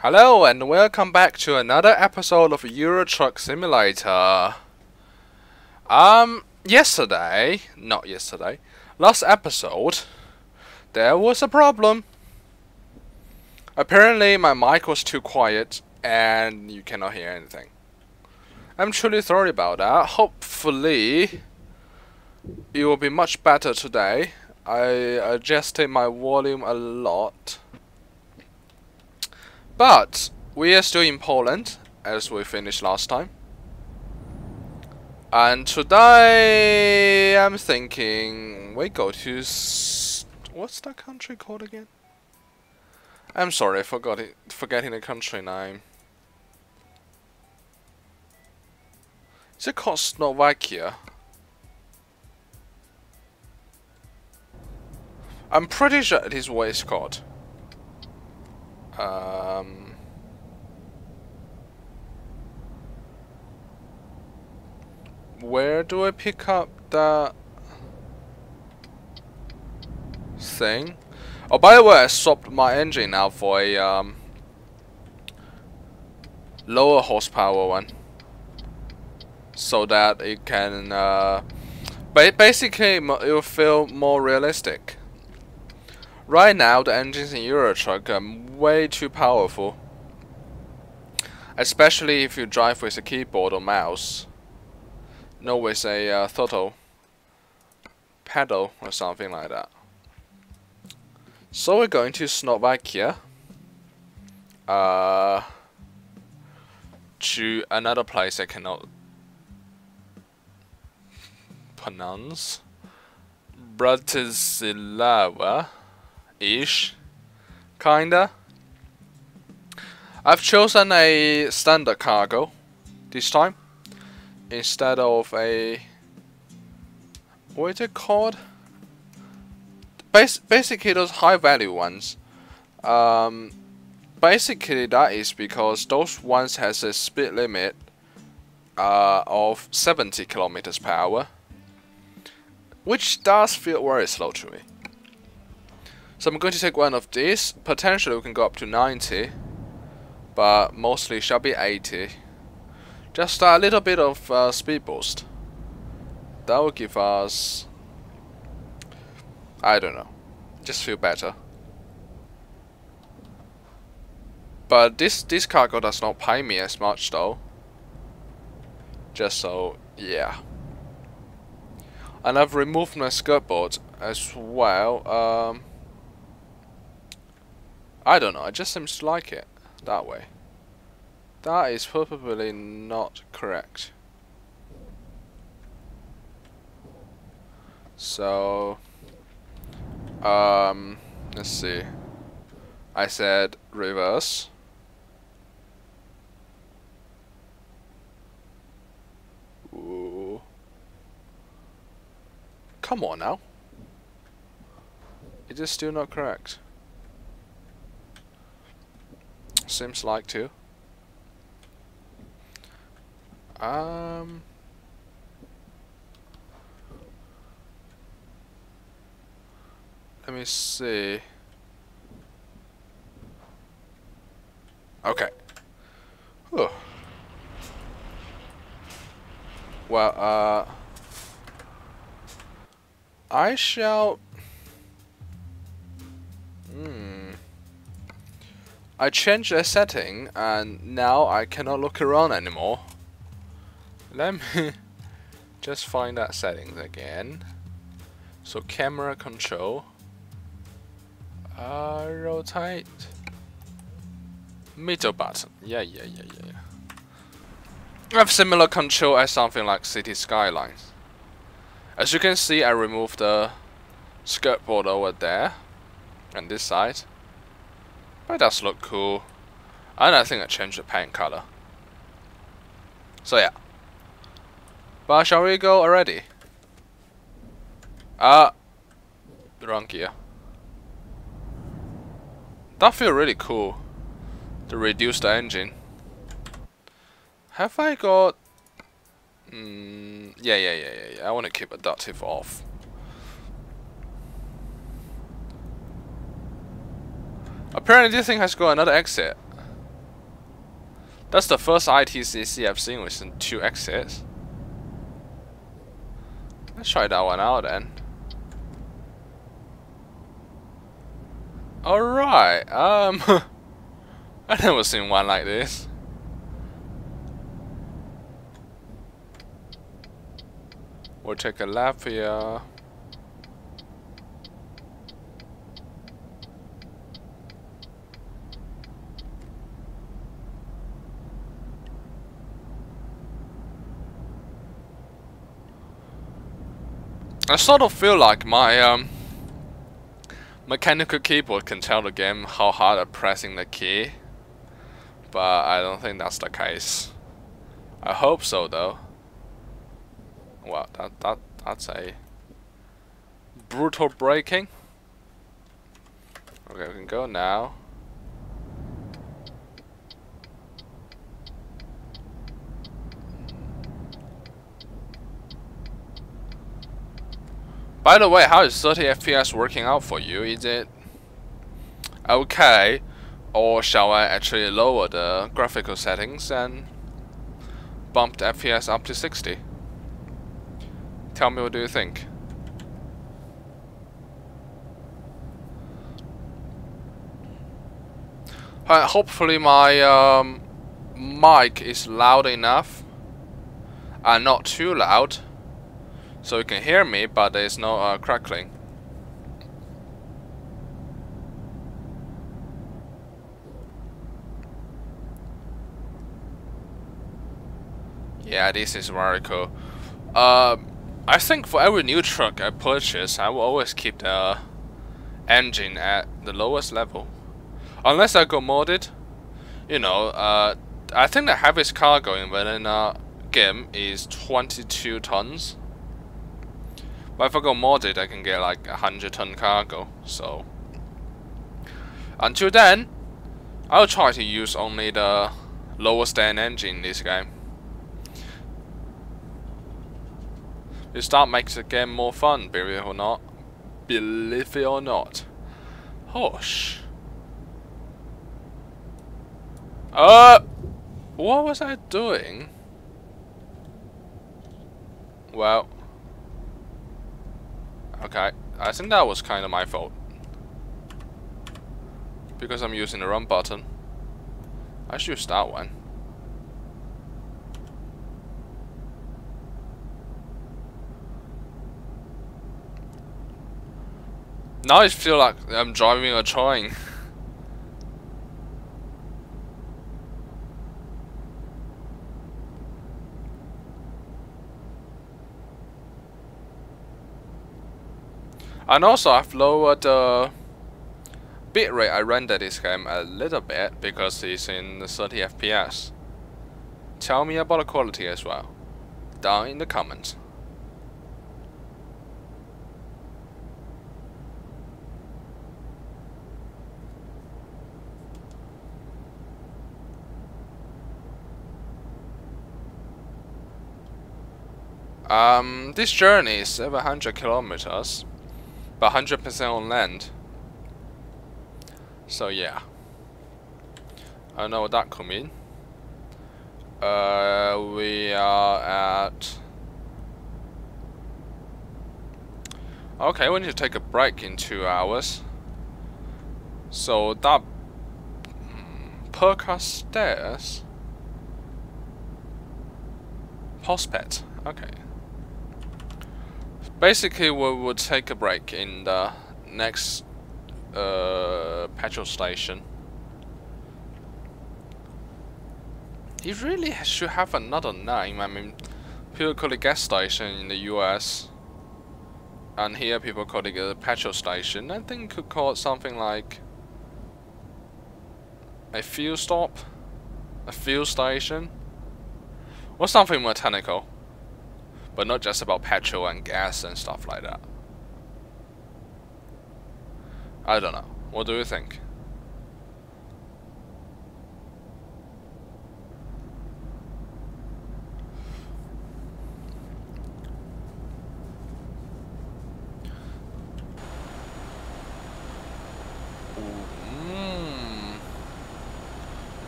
Hello and welcome back to another episode of Euro Truck Simulator. Last episode, there was a problem. Apparently my mic was too quiet and you cannot hear anything. I'm truly sorry about that. Hopefully, it will be much better today. I adjusted my volume a lot. But we are still in Poland, as we finished last time. And today, I'm thinking we go to what's that country called again? I'm sorry, forgetting the country name. Is it called Slovakia? I'm pretty sure it is what it's called. Where do I pick up that thing? Oh, by the way, I swapped my engine now for a lower horsepower one, so that it can basically it will feel more realistic. Right now, the engines in Euro Truck are way too powerful, especially if you drive with a keyboard or mouse, not with a throttle pedal or something like that. So we're going to Slovakia, to another place I cannot pronounce, Bratislava-ish, kinda. I've chosen a standard cargo this time instead of a, what is it called? Basically those high value ones. Basically that is because those ones has a speed limit of 70 kilometers per hour, which does feel very slow to me. So I'm going to take one of these. Potentially we can go up to 90, but mostly shall be 80. Just a little bit of speed boost. That will give us, I don't know, just feel better. But this cargo does not pay me as much though. Just so, yeah. And I've removed my skirt board as well. I don't know, I just seem to like it that way. That is probably not correct. So, let's see. I said reverse. Ooh. Come on now. It is still not correct. Seems like to. Let me see. Okay. Whew. Well, I shall. I changed the setting, and now I cannot look around anymore. Let me just find that settings again. So camera control. Rotate. Middle button. Yeah. I have similar control as something like City Skylines. As you can see, I removed the skirt board over there and this side. But it does look cool. And I think I changed the paint color. So yeah. But shall we go already? Wrong gear. That feels really cool. To reduce the engine. Have I got? Yeah. I want to keep adaptive off. Apparently this thing has got another exit. That's the first ITCC I've seen with 2 exits. Let's try that one out then. Alright, I've never seen one like this. We'll take a lap here. I sort of feel like my mechanical keyboard can tell the game how hard I'm pressing the key, but I don't think that's the case. I hope so though. Well, that's a brutal braking. Okay, we can go now. By the way, how is 30 FPS working out for you? Is it okay, or shall I actually lower the graphical settings and bump the FPS up to 60? Tell me, what do you think? Hopefully my mic is loud enough and not too loud, so you can hear me, but there's no crackling. Yeah, this is very cool. I think for every new truck I purchase, I will always keep the engine at the lowest level. Unless I go modded, you know, I think the heaviest cargo in vanilla game is 22 tons. But if I go modded, I can get like 100-ton cargo. So until then, I'll try to use only the lowest end engine in this game. That makes the game more fun, believe it or not. Believe it or not. Hosh. What was I doing? Well, okay, I think that was kind of my fault. Because I'm using the wrong button. I should use that one. Now I feel like I'm driving a train. And also I've lowered the bitrate I render this game a little bit because it's in 30 FPS. Tell me about the quality as well, down in the comments. This journey is 700 kilometers, but 100% on land. So yeah, I don't know what that could mean. We are at... Okay, we need to take a break in 2 hours. So that... Perka stairs? Prospect, okay. Basically, we would take a break in the next petrol station. It really should have another name. I mean, people call it gas station in the US, and here people call it a petrol station. I think could call it something like a fuel stop, a fuel station, or something more technical. But not just about petrol and gas and stuff like that. I don't know. What do you think?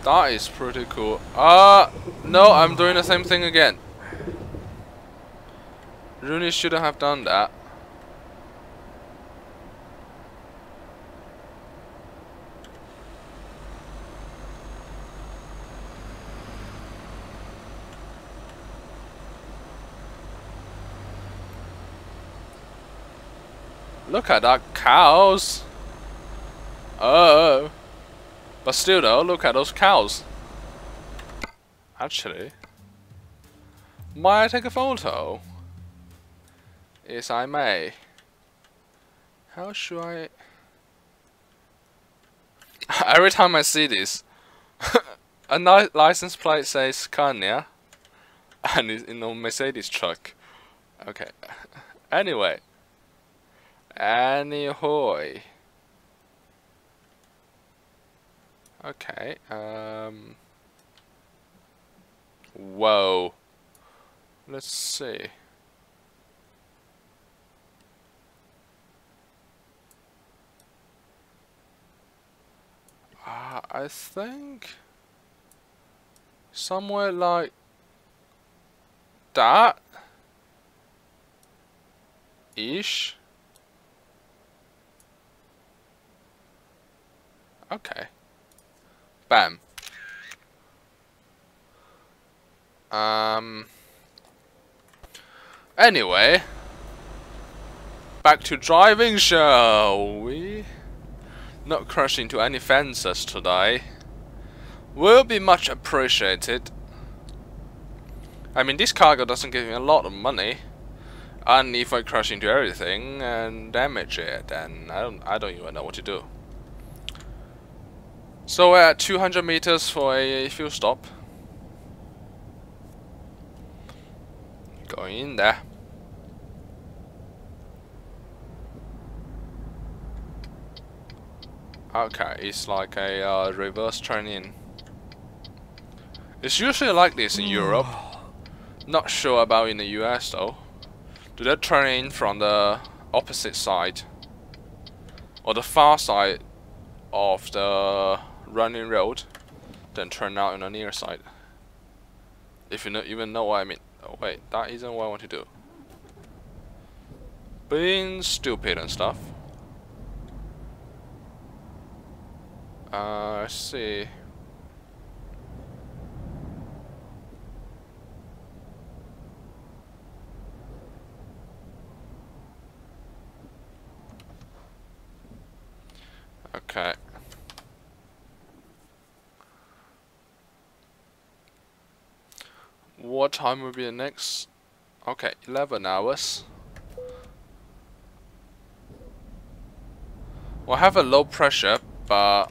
That is pretty cool. No, I'm doing the same thing again. Really shouldn't have done that. Look at that cows. Oh. But still though, look at those cows. Actually, might I take a photo? Yes, I may. How should I? Every time I see this, a license plate says Scania, and it's in a Mercedes truck. Okay. Anyway. Anyhoy. Okay. Whoa. Let's see. I think somewhere like that ish. Okay. Bam. Anyway, back to driving, shall we? Not crash into any fences today. Will be much appreciated. I mean, this cargo doesn't give me a lot of money, and if I crash into everything and damage it, then I don't even know what to do. So we're at 200 meters for a fuel stop. Going in there. Okay, it's like a reverse turn-in. It's usually like this in Europe. Not sure about in the US though. Do they turn in from the opposite side? Or the far side of the running road, then turn out on the near side? If you even know what I mean. Oh wait, that isn't what I want to do. Being stupid and stuff. Let's see. Okay. What time will be the next? Okay, 11 hours. Well, I have a low pressure, but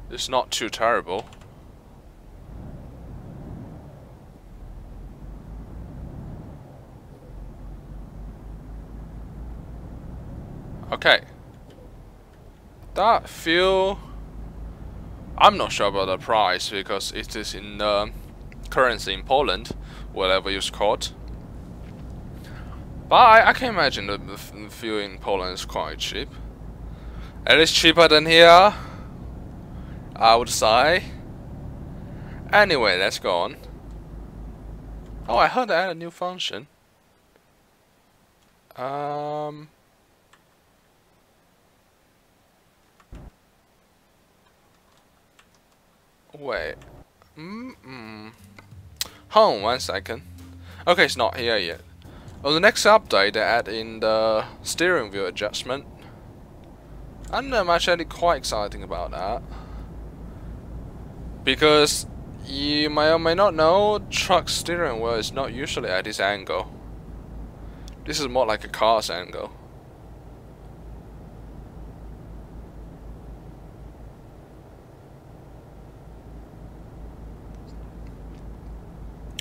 it's not too terrible. Okay. That fuel, I'm not sure about the price because it is in currency in Poland, whatever it's called. But I can imagine the fuel in Poland is quite cheap. At least cheaper than here, I would say. Anyway, let's go on. Oh, I heard they added a new function. Wait. Hold on 1 second. Okay, it's not here yet. On the next update, they add in the steering wheel adjustment. And I'm actually quite excited about that. Because you may or may not know, truck steering wheel is not usually at this angle. This is more like a car's angle.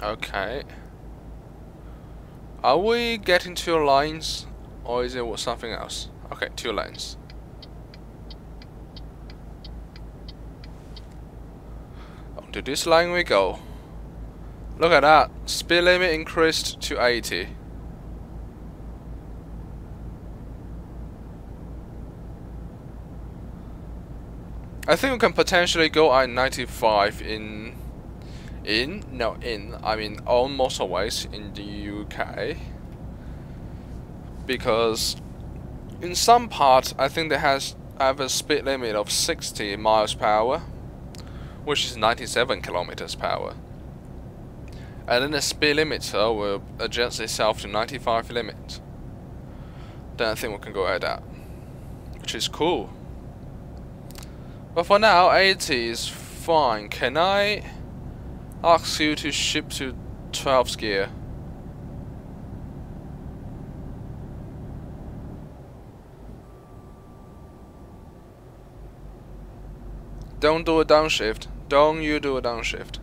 Okay. Are we getting 2 lines? Or is it something else? Okay, 2 lines. To this line we go. Look at that. Speed limit increased to 80. I think we can potentially go at 95 I mean on motorways in the UK, because in some parts I think they have a speed limit of 60 miles per hour, which is 97 kilometers per hour, and then the speed limiter will adjust itself to 95 limit. Then I think we can go at that, which is cool. But for now, 80 is fine. Can I ask you to shift to 12th gear? Don't do a downshift. Don't you do a downshift.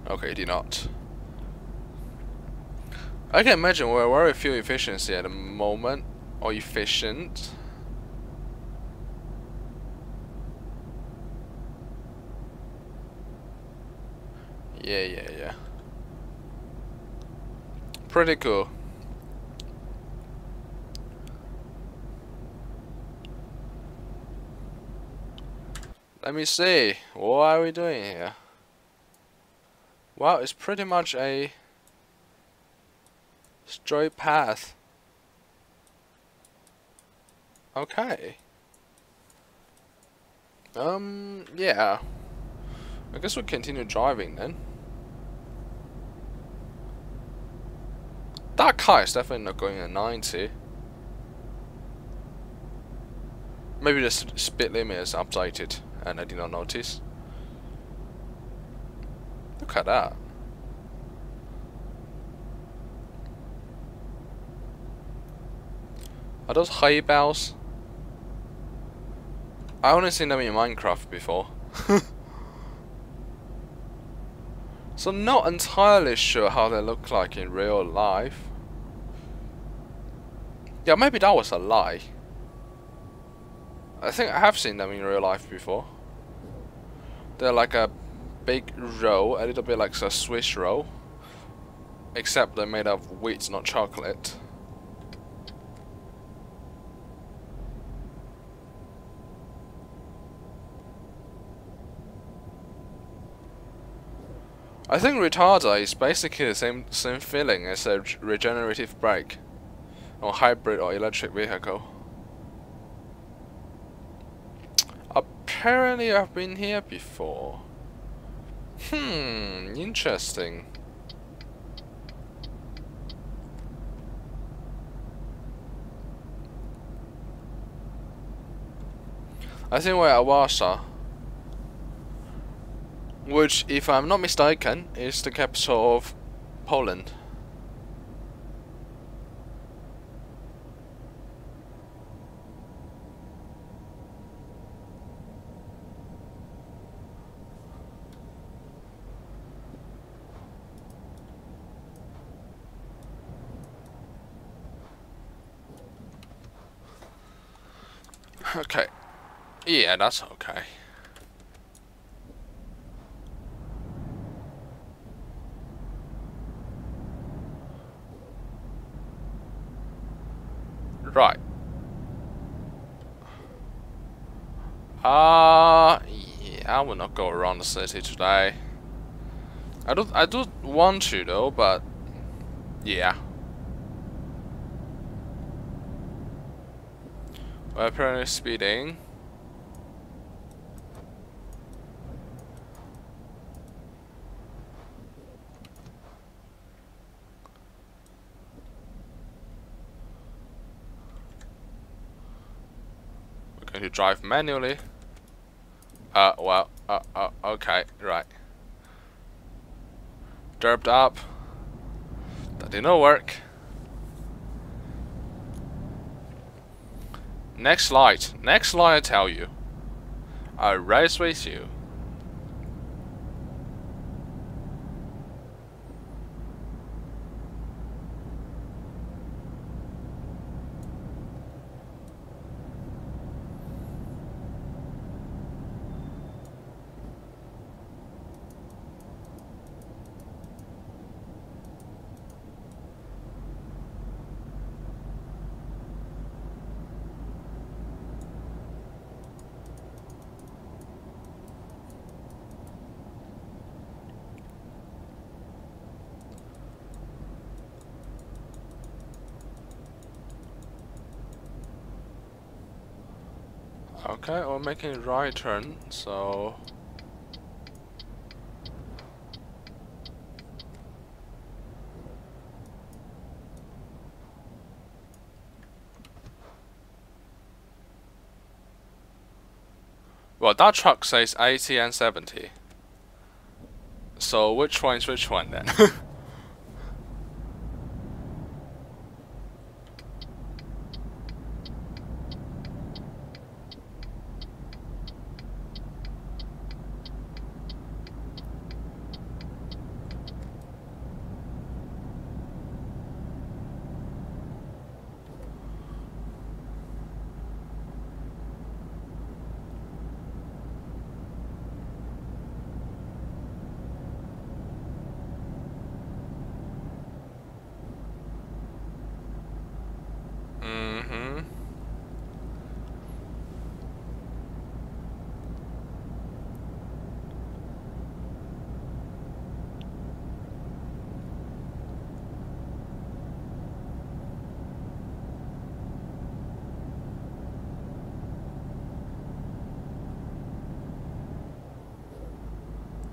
Okay, did not. I can imagine we're very fuel efficiency at the moment, or efficient. Yeah. Pretty cool. Let me see. What are we doing here? Well, it's pretty much a straight path. Okay. Yeah. I guess we'll continue driving then. That car is definitely not going at 90. Maybe the speed limit is updated and I did not notice. Look at that. Are those hay bales? I only seen them in Minecraft before. So not entirely sure how they look like in real life. Yeah, maybe that was a lie. I think I have seen them in real life before. They're like a big roll, a little bit like a Swiss roll. Except they're made of wheat, not chocolate. I think retarder is basically the same feeling as a regenerative brake on hybrid or electric vehicle. Apparently I've been here before. Interesting. I think we're at Warsaw, which, if I'm not mistaken, is the capital of Poland. Okay. Yeah, that's okay. Right. Yeah, I will not go around the city today. I do want to though, but yeah. We're apparently speeding. We're going to drive manually. Well, okay, right. Derped up. That did not work. Next light, I tell you. I'll race with you. Okay, we're making a right turn, so... Well, that truck says 80 and 70. So which one is which one then? Mm-hmm.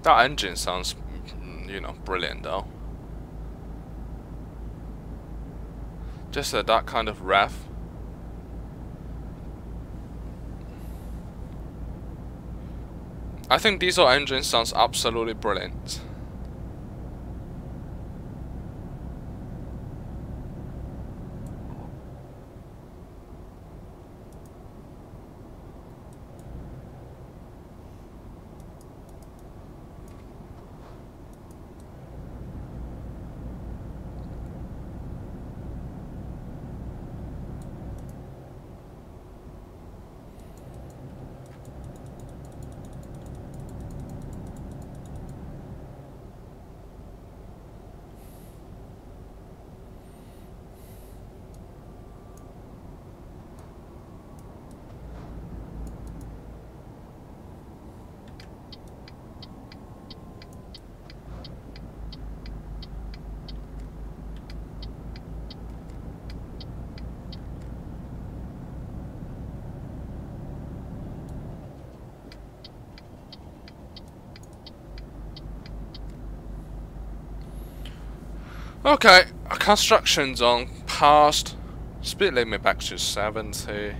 That engine sounds, you know, brilliant though. Just that kind of rev. I think diesel engine sounds absolutely brilliant. Okay, construction zone passed. Speed limit back to 70.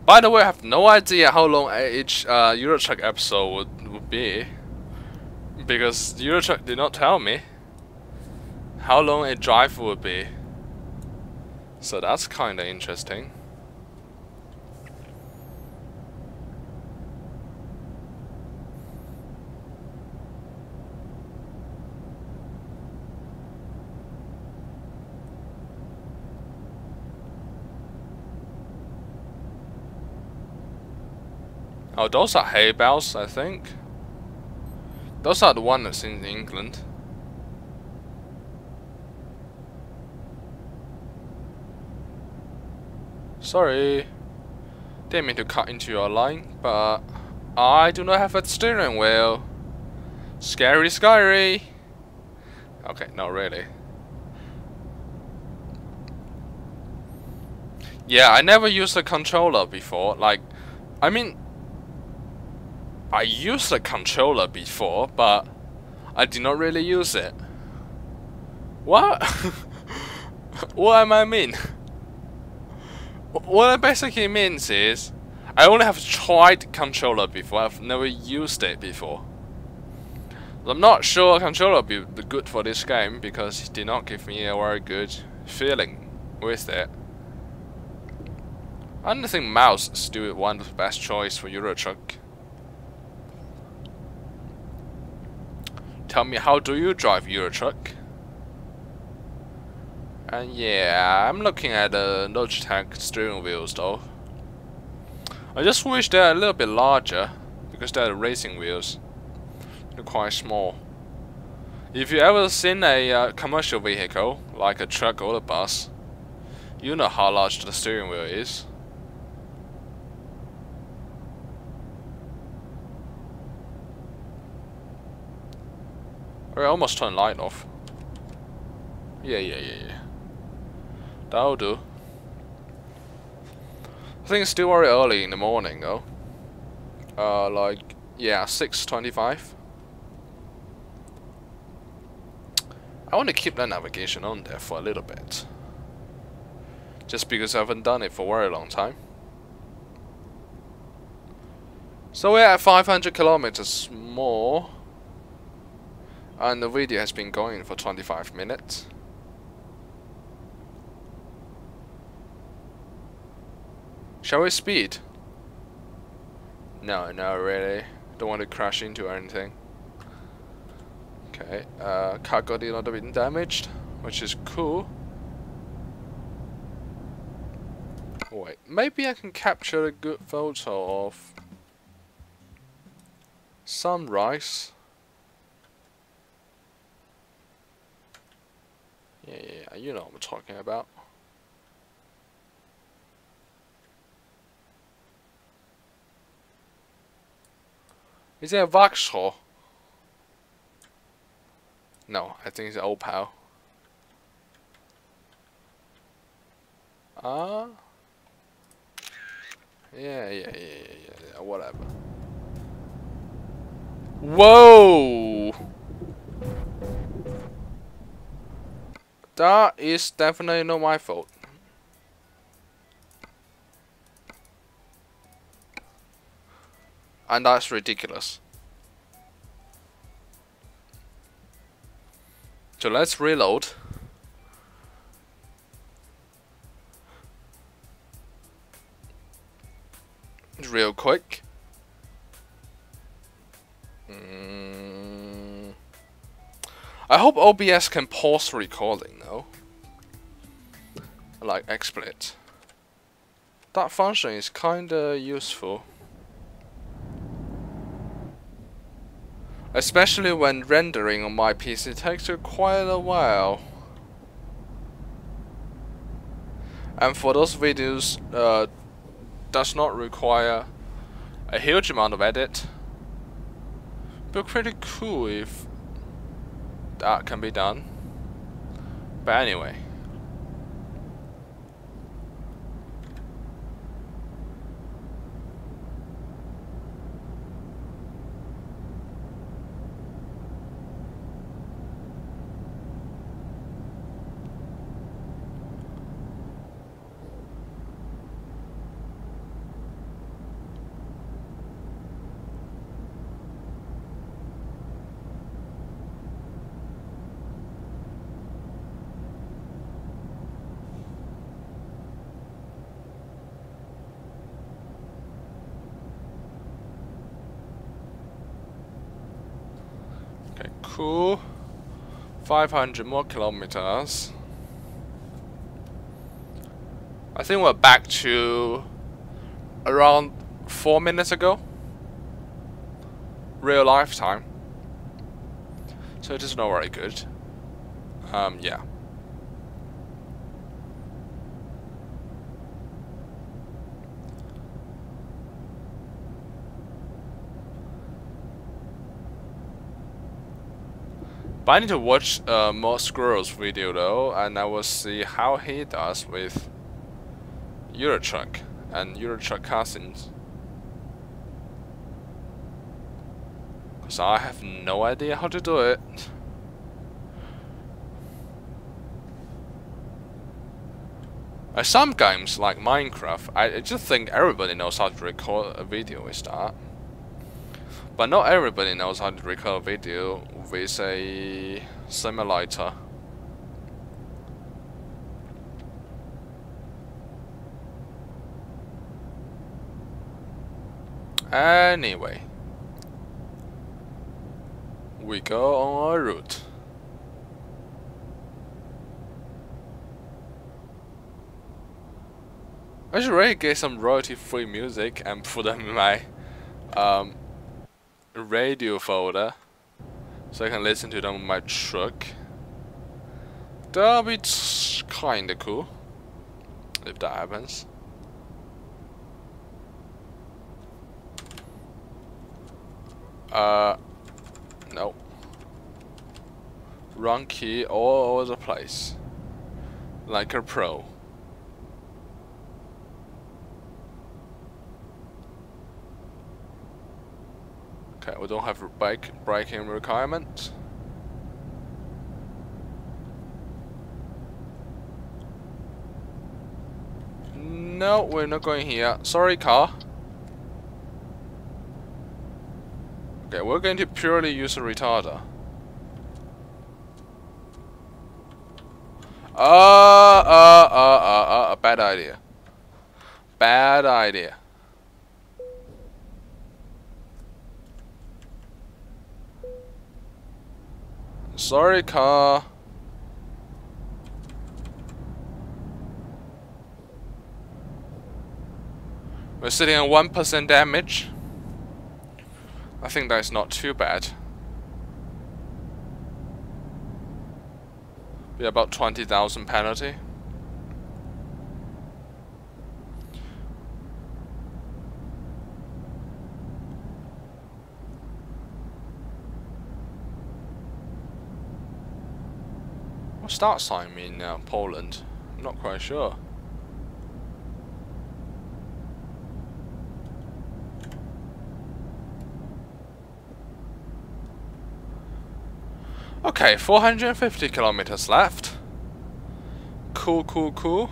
By the way, I have no idea how long each Euro Truck episode would be, because Euro Truck did not tell me how long a drive would be. So that's kinda interesting. Oh, those are hay bales, I think. Those are the ones that's in England. Sorry, didn't mean to cut into your line, but I do not have a steering wheel. Scary, scary. Okay, not really. Yeah, I never used a controller before. Like, I mean, I used a controller before, but I did not really use it. What? What am I mean? What it basically means is, I only have tried controller before, I've never used it before. I'm not sure controller will be good for this game, because it did not give me a very good feeling with it. I don't think mouse is still one of the best choice for Euro Truck. Tell me, how do you drive Euro Truck? And yeah, I'm looking at the Logitech steering wheels though. I just wish they're a little bit larger, because they're racing wheels. They're quite small. If you ever seen a commercial vehicle, like a truck or a bus, you know how large the steering wheel is. I almost turned light off. Yeah. That'll do. I think it's still very early in the morning though. Like, yeah, 6:25. I want to keep that navigation on there for a little bit. Just because I haven't done it for a very long time. So we're at 500 kilometers more. And the video has been going for 25 minutes. Shall we speed? No, not really. Don't want to crash into anything. Okay, car got a little bit damaged, which is cool. Wait, maybe I can capture a good photo of sunrise. Yeah, you know what I'm talking about. Is it a Vauxhall? No, I think it's an Opel. Yeah, whatever. Whoa! That is definitely not my fault. And that's ridiculous. So let's reload. Real quick. I hope OBS can pause recording though. Like XSplit. That function is kinda useful. Especially when rendering on my PC takes quite a while. And for those videos does not require a huge amount of edit. But pretty cool if that can be done. But anyway. Okay, cool. 500 more kilometers. I think we're back to around 4 minutes ago. Real life time. So it is not very good. Yeah. But I need to watch more Squirrel's video though, and I will see how he does with Euro Truck and Euro Truck Cousins. Cause I have no idea how to do it. Some games like Minecraft, I just think everybody knows how to record a video with that. But not everybody knows how to record a video with a simulator. Anyway, we go on our route. I should really get some royalty-free music and put them in my radio folder, so I can listen to them on my truck. That'll be kinda cool if that happens. No. Wrong key all over the place. Like a pro. Okay, we don't have braking requirement. No, we're not going here. Sorry, car. Okay, we're going to purely use a retarder. Bad idea. Bad idea. Sorry, car. We're sitting on 1% damage. I think that's not too bad. Be about 20,000 penalty. What's that sign mean now? Poland? I'm not quite sure. Okay, 450 kilometers left. Cool, cool, cool.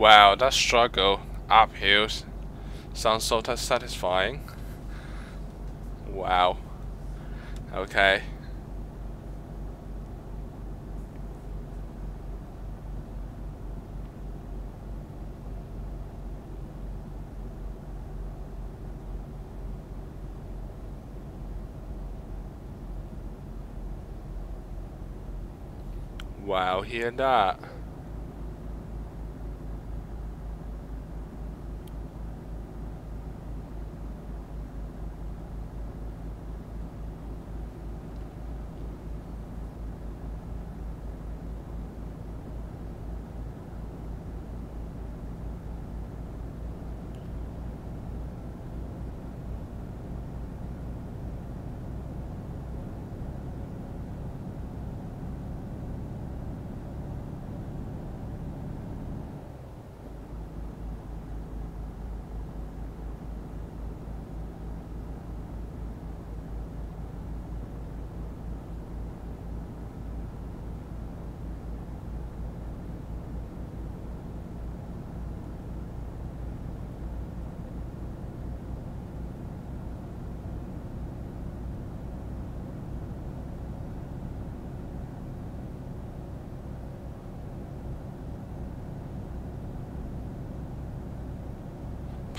Wow, that struggle uphill sounds so satisfying. Wow. Okay. Wow, hear that.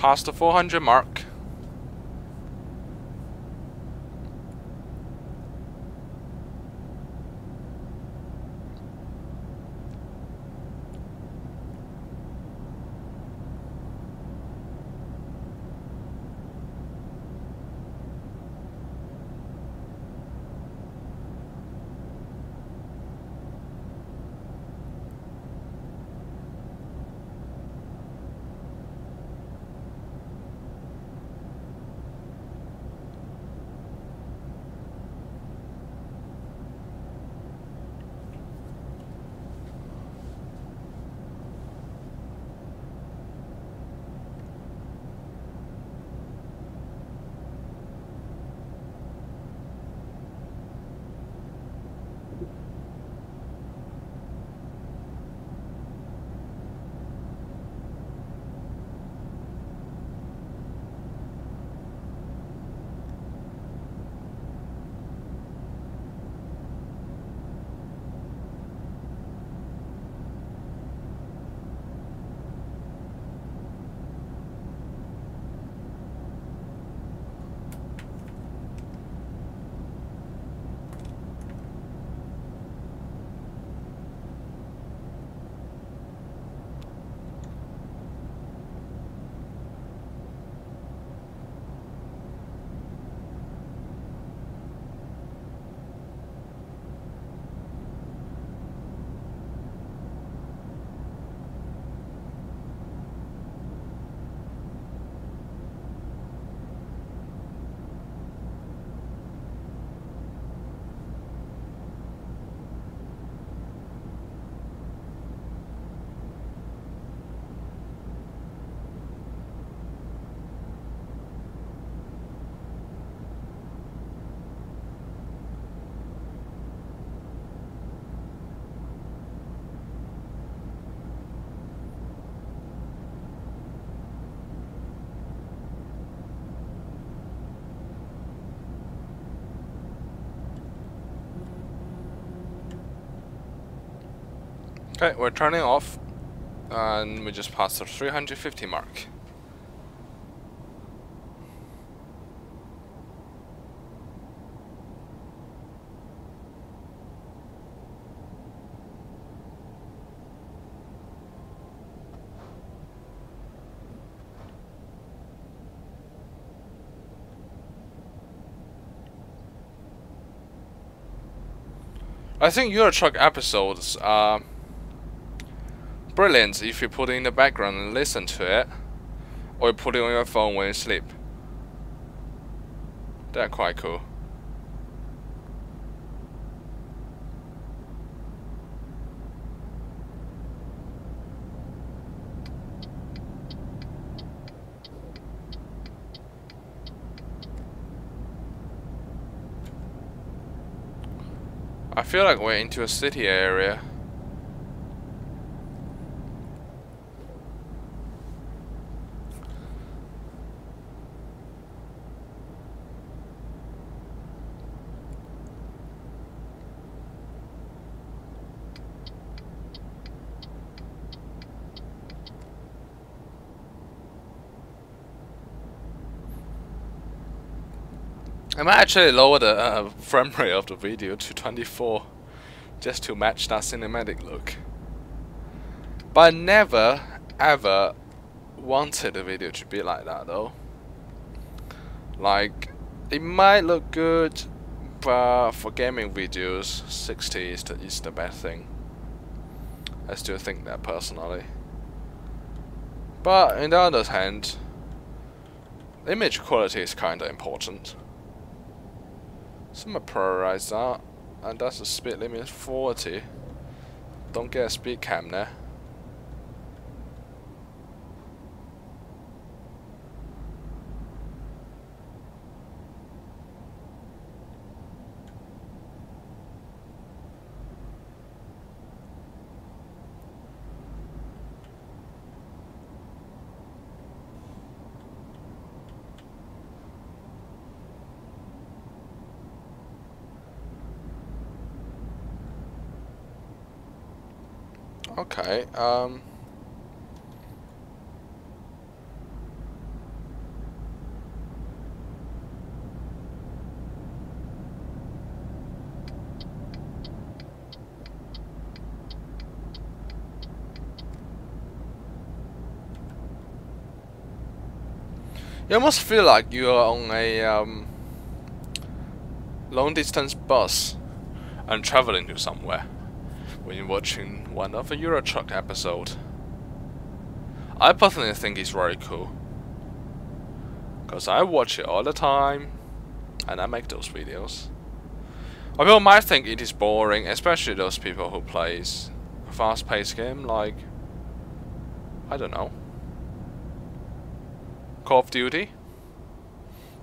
past the 400 mark. Okay, we're turning off, and we just passed the 350 mark. I think Euro Truck episodes are brilliant if you put it in the background and listen to it, or you put it on your phone when you sleep. They're quite cool. I feel like we're into a city area. I might actually lower the frame rate of the video to 24 just to match that cinematic look. But I never ever wanted the video to be like that though. Like, it might look good, but for gaming videos 60 is the best thing. I still think that personally. But on the other hand, image quality is kinda important. So I'm gonna prioritize that, and that's the speed limit 40. Don't get a speed cam there. Okay, You almost feel like you are on a long distance bus and traveling to somewhere when you're watching one of the Euro Truck episode. I personally think it's very cool, because I watch it all the time and I make those videos. People might think it is boring, especially those people who plays a fast-paced game like, I don't know, Call of Duty.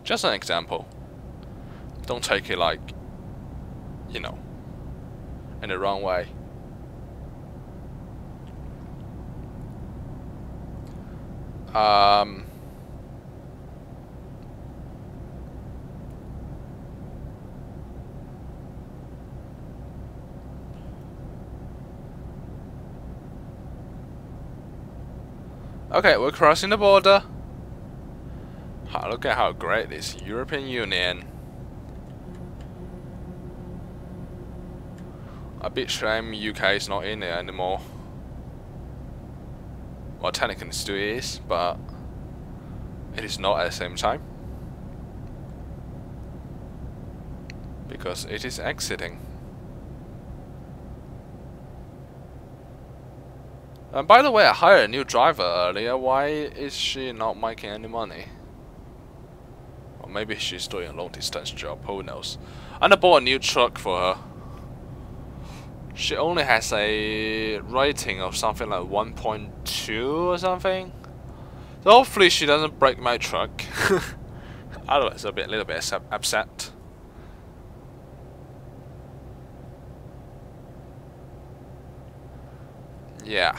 Just an example. Don't take it like, you know, in the wrong way. Okay, we're crossing the border. Look at how great this European Union. A bit shame UK is not in it anymore. Well, technically it still is, but it is not at the same time, because it is exiting. And by the way, I hired a new driver earlier. Why is she not making any money? Or maybe she's doing a long distance job, who knows. And I bought a new truck for her. She only has a rating of something like 1.2 or something. So hopefully she doesn't break my truck. Otherwise I'll be a little bit upset. Yeah.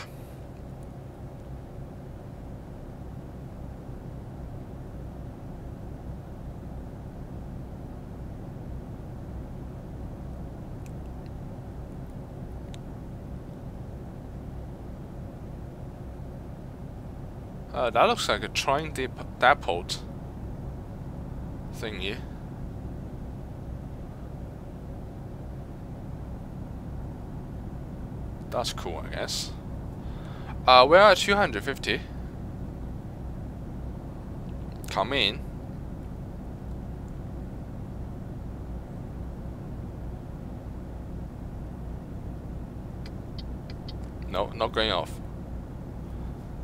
That looks like a train depot thingy. That's cool, I guess. We are at 250. Come in. No, not going off.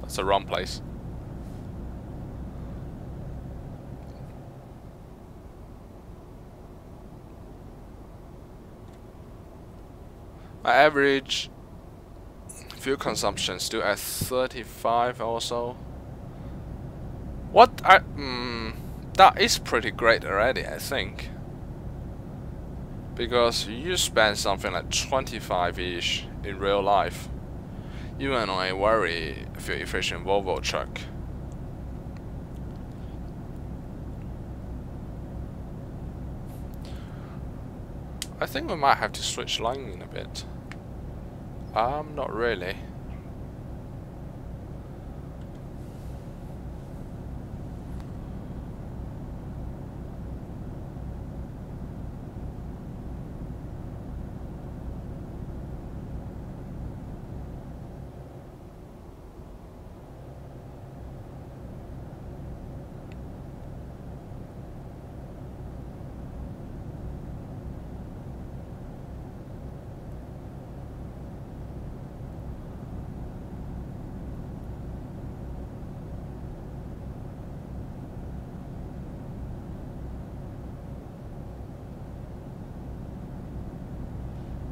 That's the wrong place. My average fuel consumption still at 35 also. That is pretty great already, I think. Because you spend something like 25-ish in real life, even on a very fuel efficient Volvo truck. I think we might have to switch line in a bit. Not really.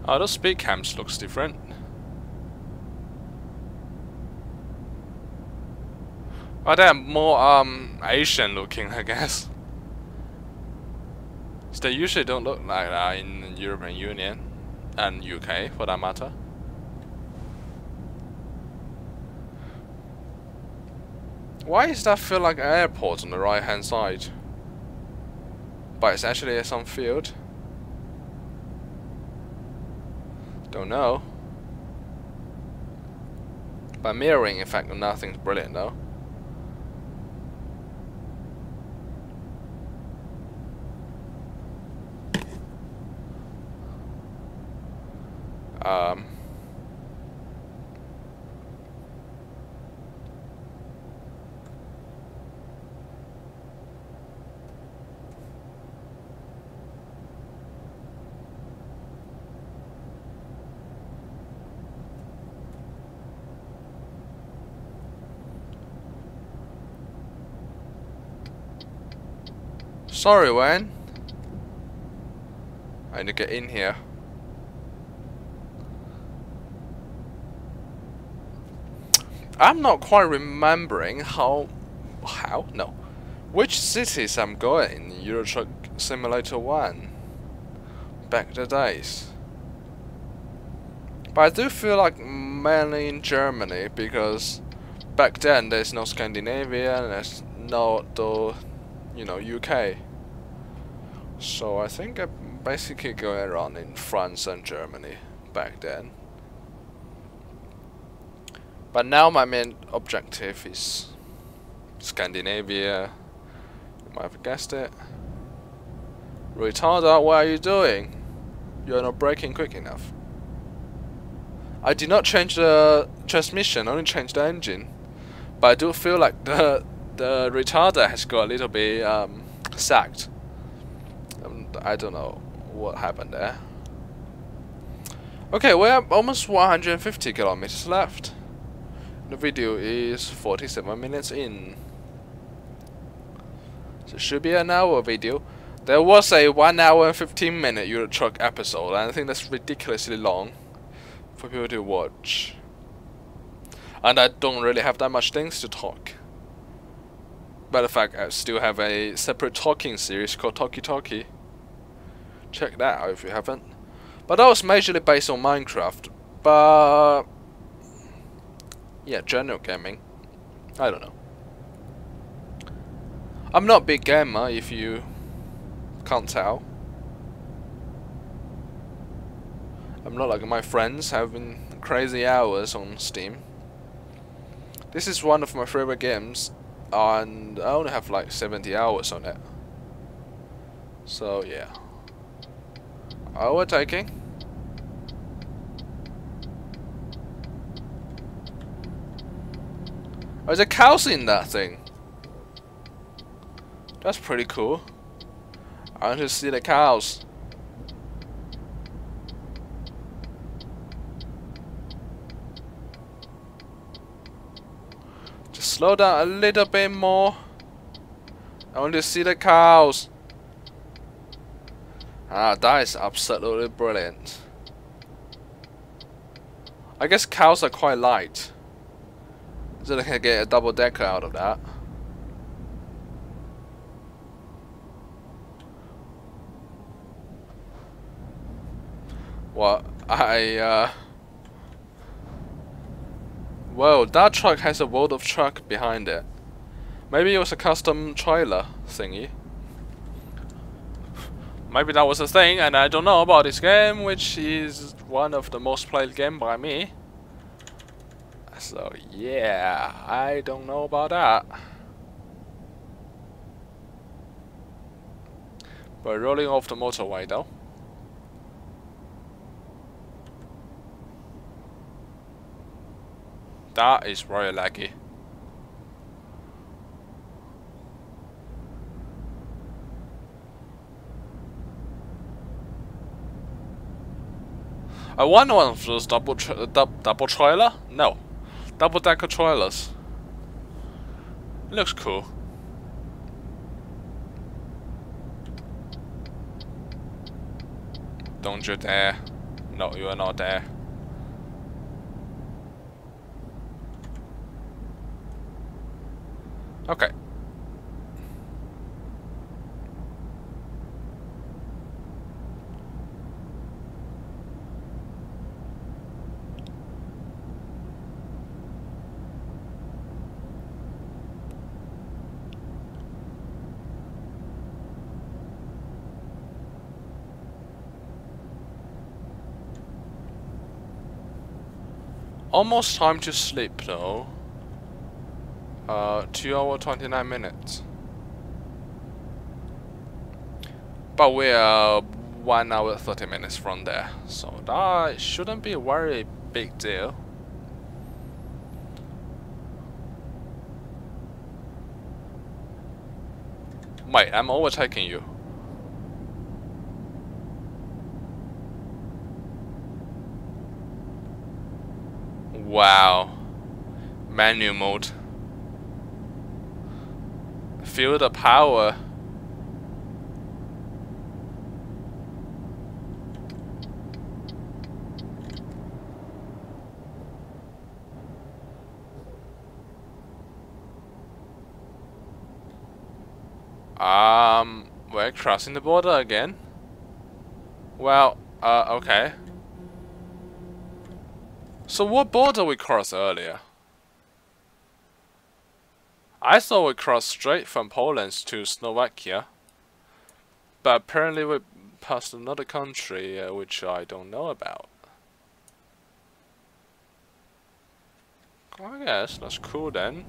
Oh, those speed cams looks different. Oh, they're more Asian looking, I guess. So they usually don't look like that in European Union and UK, for that matter. Why does that feel like an airport on the right hand side? But it's actually some field. Don't know. By mirroring effect, nothing's brilliant though. Sorry, Wayne. I need to get in here. I'm not quite remembering which cities I'm going in Euro Truck Simulator 1 back the days. But I do feel like mainly in Germany, because back then there's no Scandinavia and there's no UK. So I think I'm basically going around in France and Germany back then. But now my main objective is Scandinavia. You might have guessed it. Retarder, what are you doing? You're not braking quick enough. I did not change the transmission, only changed the engine. But I do feel like the retarder has got a little bit sagged. I don't know what happened there. Okay, we have almost 150 kilometers left. The video is 47 minutes in. So it should be an hour video. There was a 1 hour and 15 minute Euro Truck episode, and I think that's ridiculously long for people to watch. And I don't really have that much things to talk. Matter of fact, I still have a separate talking series called Talkie Talkie. Check that out if you haven't. But that was majorly based on Minecraft. But yeah, general gaming. I don't know. I'm not a big gamer, if you can't tell. I'm not like my friends having crazy hours on Steam. This is one of my favorite games, and I only have like 70 hours on it. So yeah. Overtaking. Oh, there's a cows in that thing. That's pretty cool. I want to see the cows. Just slow down a little bit more. I want to see the cows. Ah, that is absolutely brilliant. I guess cows are quite light, so they can get a double decker out of that. Well, well, that truck has a world of truck behind it. Maybe it was a custom trailer thingy. Maybe that was a thing, and I don't know about this game, which is one of the most played game by me. So yeah, I don't know about that. But rolling off the motorway though. That is very laggy. I want one of those double trailer? No. Double decker trailers. Looks cool. Don't you dare. No, you are not there. Okay. Almost time to sleep though. 2 hours 29 minutes. But we are 1 hour 30 minutes from there, so that shouldn't be a very big deal. Wait, I'm overtaking you. Wow. Manual mode. Feel the power. We're crossing the border again. Well, okay. So what border we crossed earlier? I thought we crossed straight from Poland to Slovakia. But apparently we passed another country, which I don't know about. I guess that's cool then.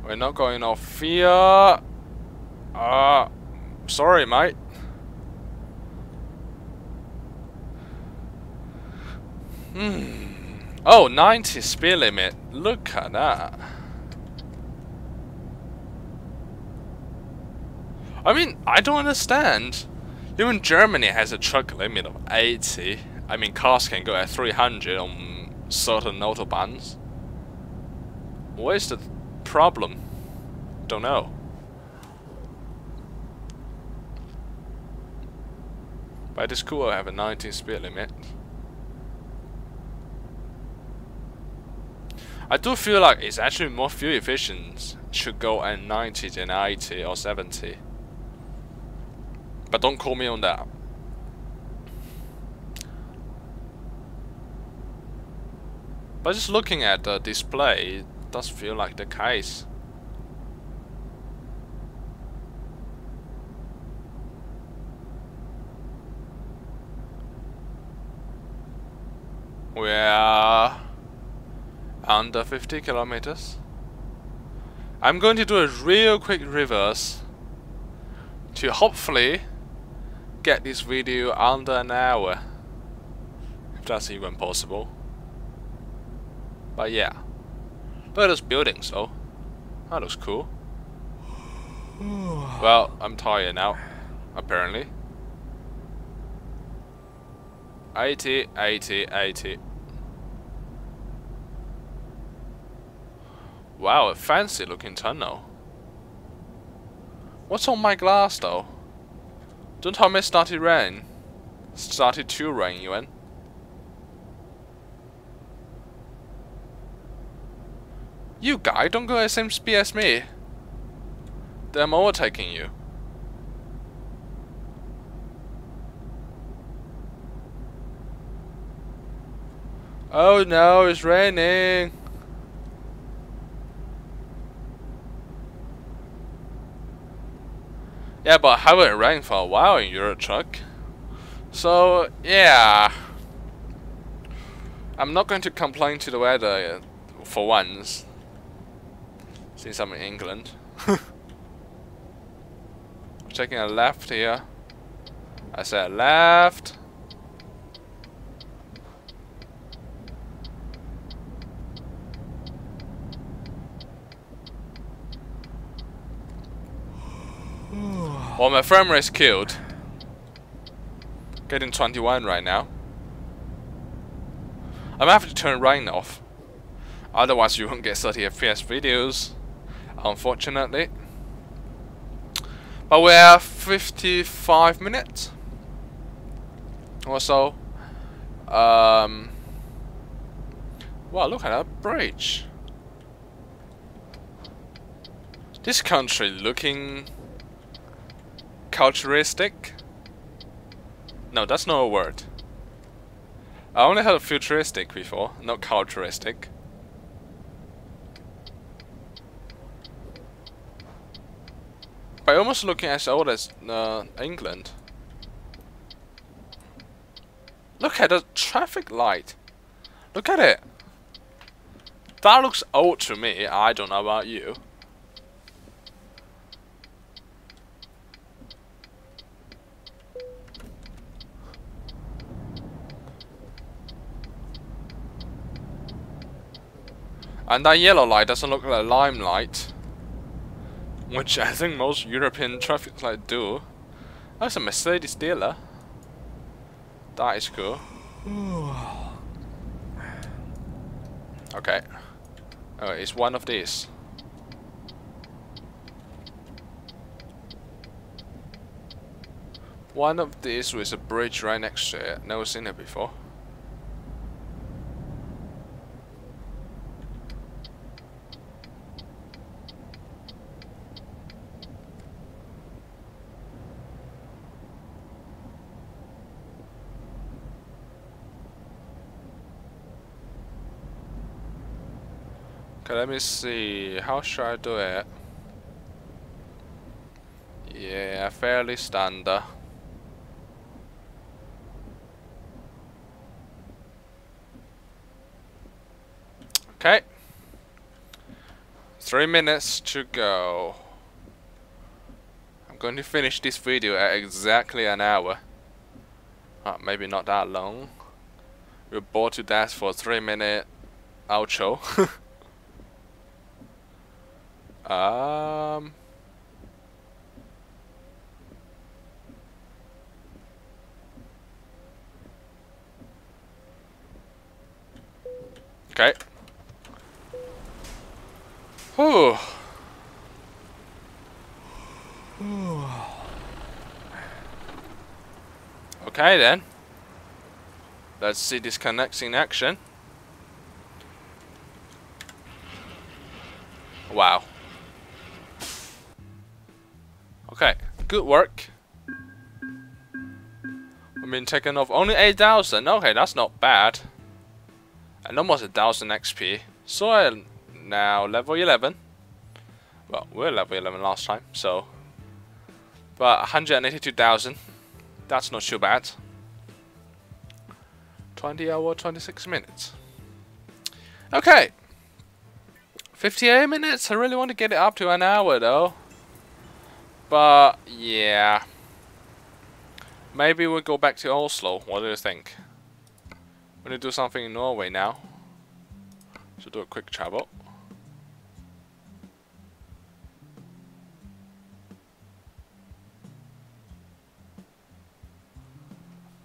We're not going off here. Sorry, mate. Oh, 90 speed limit. Look at that. I mean, I don't understand. Even Germany has a truck limit of 80. I mean, cars can go at 300 on certain autobahns. Where's the problem? Don't know. But it's cool I have a 90 speed limit. I do feel like it's actually more fuel efficient should go at 90 than 80 or 70. But don't call me on that. But just looking at the display, it does feel like the case. We are under 50 kilometers. I'm going to do a real quick reverse to hopefully get this video under an hour, if that's even possible. But yeah, look at those buildings though. That looks cool. Well, I'm tired now, apparently. 80, 80, 80. Wow, a fancy looking tunnel. What's on my glass though? Don't tell me it started rain. Started to rain even. You guy, don't go at the same speed as me. Then I'm overtaking you. Oh no, it's raining. Yeah, but I haven't rained for a while in Euro Truck. So, yeah. I'm not going to complain to the weather for once. Since I'm in England. I'm taking a left here. I said left. Well, my frame rate is killed. Getting 21 right now. I'm gonna have to turn rain off. Otherwise you won't get 30 FPS videos. Unfortunately. But we're 55 minutes. Or so. Wow, look at that bridge. This country looking culturistic? No, that's not a word. I only heard futuristic before, not culturistic. But almost looking as old as England. Look at the traffic light. Look at it. That looks old to me. I don't know about you. And that yellow light doesn't look like lime light, which I think most European traffic lights do. That's a Mercedes dealer. That is cool. Okay. Oh, it's one of these. One of these with a bridge right next to it. Never seen it before. Okay, let me see. How should I do it? Yeah, fairly standard. Okay. 3 minutes to go. I'm going to finish this video at exactly an hour. Maybe not that long. We're bored to death for a 3-minute outro. Okay. Whew. Okay then. Let's see this connects in action. Wow. Okay, good work. I've been taken off only 8,000. Okay, that's not bad. And almost 1,000 XP. So I now level 11. Well, we're level 11 last time, so. But 182,000. That's not too bad. 20 hour, 26 minutes. Okay. 58 minutes. I really want to get it up to an hour though. But yeah. Maybe we'll go back to Oslo. What do you think? We're gonna do something in Norway now. So do a quick travel.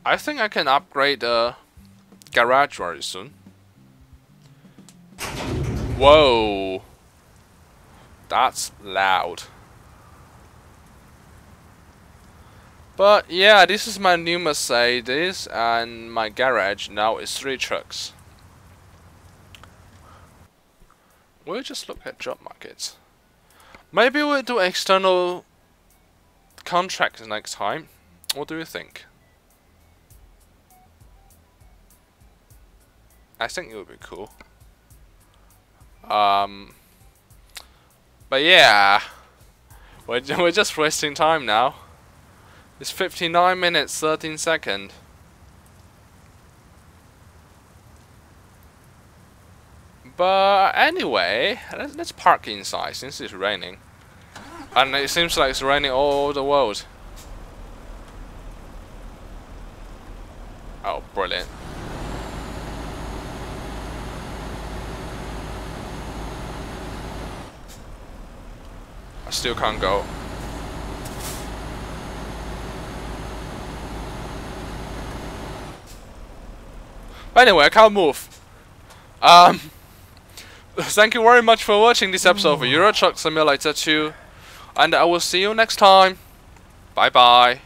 I think I can upgrade the garage very soon. Whoa. That's loud. But yeah, this is my new Mercedes and my garage now is 3 trucks. We'll just look at job markets. Maybe we'll do external contracts next time. What do you think? I think it would be cool. But yeah, we're just wasting time now. It's 59 minutes 13 seconds. But anyway, let's park inside since it's raining. And it seems like it's raining all over the world. Oh, brilliant. I still can't go. But anyway, I can't move. Thank you very much for watching this episode of Euro Truck Simulator 2. And I will see you next time. Bye bye.